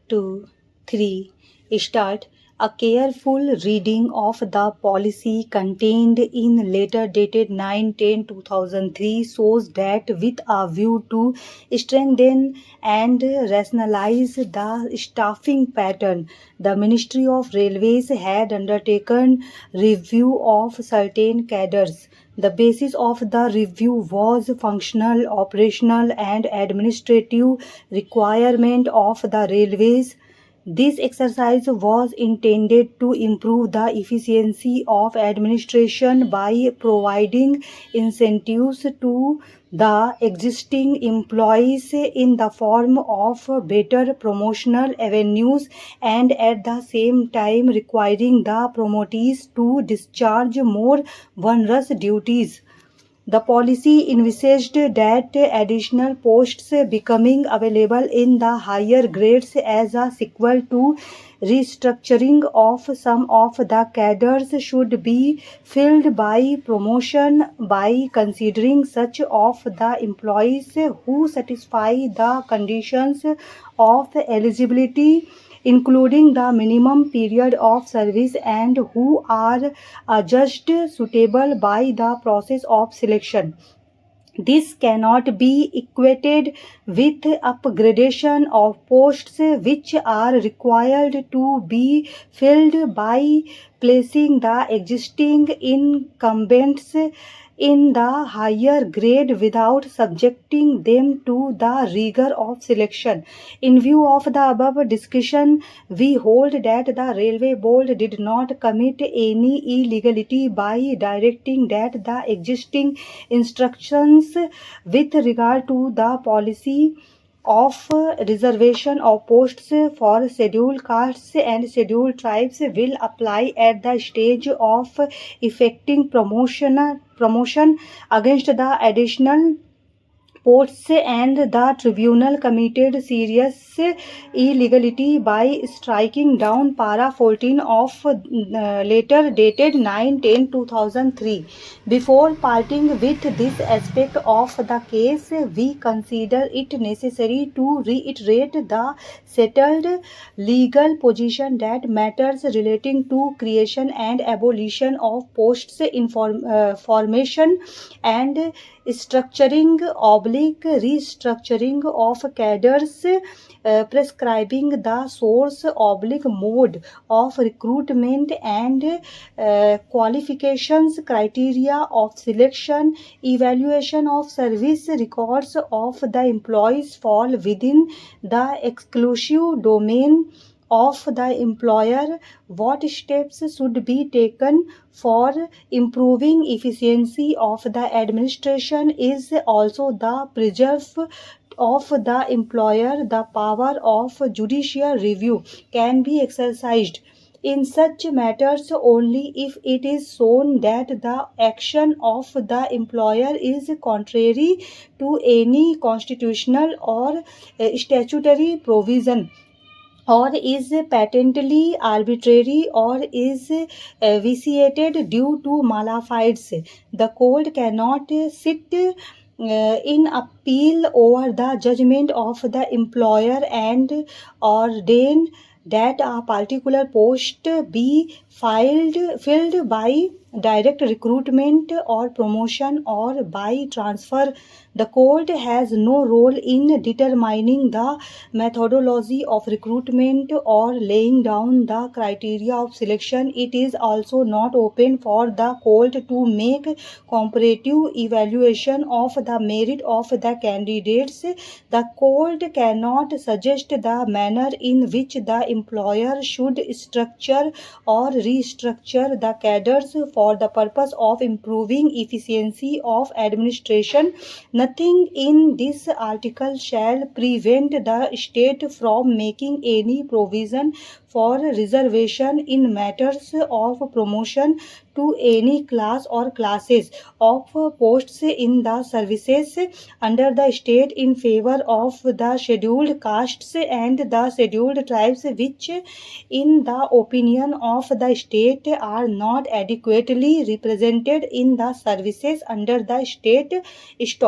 2, 3, start. A careful reading of the policy contained in letter dated 9/10/2003 shows that with a view to strengthen and rationalize the staffing pattern, the Ministry of Railways had undertaken review of certain cadres. The basis of the review was functional, operational, and administrative requirement of the railways. This exercise was intended to improve the efficiency of administration by providing incentives to the existing employees in the form of better promotional avenues and at the same time requiring the promotees to discharge more onerous duties. The policy envisaged that additional posts becoming available in the higher grades as a sequel to restructuring of some of the cadres should be filled by promotion by considering such of the employees who satisfy the conditions of eligibility, including the minimum period of service, and who are judged suitable by the process of selection. This cannot be equated with upgradation of posts which are required to be filled by placing the existing incumbents in the higher grade without subjecting them to the rigor of selection. In view of the above discussion, we hold that the Railway Board did not commit any illegality by directing that the existing instructions with regard to the policy of reservation of posts for scheduled castes and scheduled tribes will apply at the stage of effecting promotion against the additional posts, and the tribunal committed serious illegality by striking down para 14 of letter dated 9/10/2003. Before parting with this aspect of the case, we consider it necessary to reiterate the settled legal position that matters relating to creation and abolition of posts in formation and structuring oblique restructuring of cadres, prescribing the source oblique mode of recruitment and qualifications, criteria of selection, evaluation of service records of the employees fall within the exclusive domain of the employer, what steps should be taken for improving efficiency of the administration is also the preserve of the employer. The power of judicial review can be exercised in such matters only if it is shown that the action of the employer is contrary to any constitutional or statutory provision, or is patently arbitrary, or is vitiated due to malafides. The court cannot sit in appeal over the judgment of the employer and ordain that a particular post be filled by direct recruitment or promotion or by transfer. The court has no role in determining the methodology of recruitment or laying down the criteria of selection. It is also not open for the court to make comparative evaluation of the merit of the candidates. The court cannot suggest the manner in which the employer should structure or restructure the cadres for the purpose of improving efficiency of administration. Nothing in this article shall prevent the state from making any provision for reservation in matters of promotion to any class or classes of posts in the services under the state in favor of the scheduled castes and the scheduled tribes which in the opinion of the state are not adequately represented in the services under the state stock.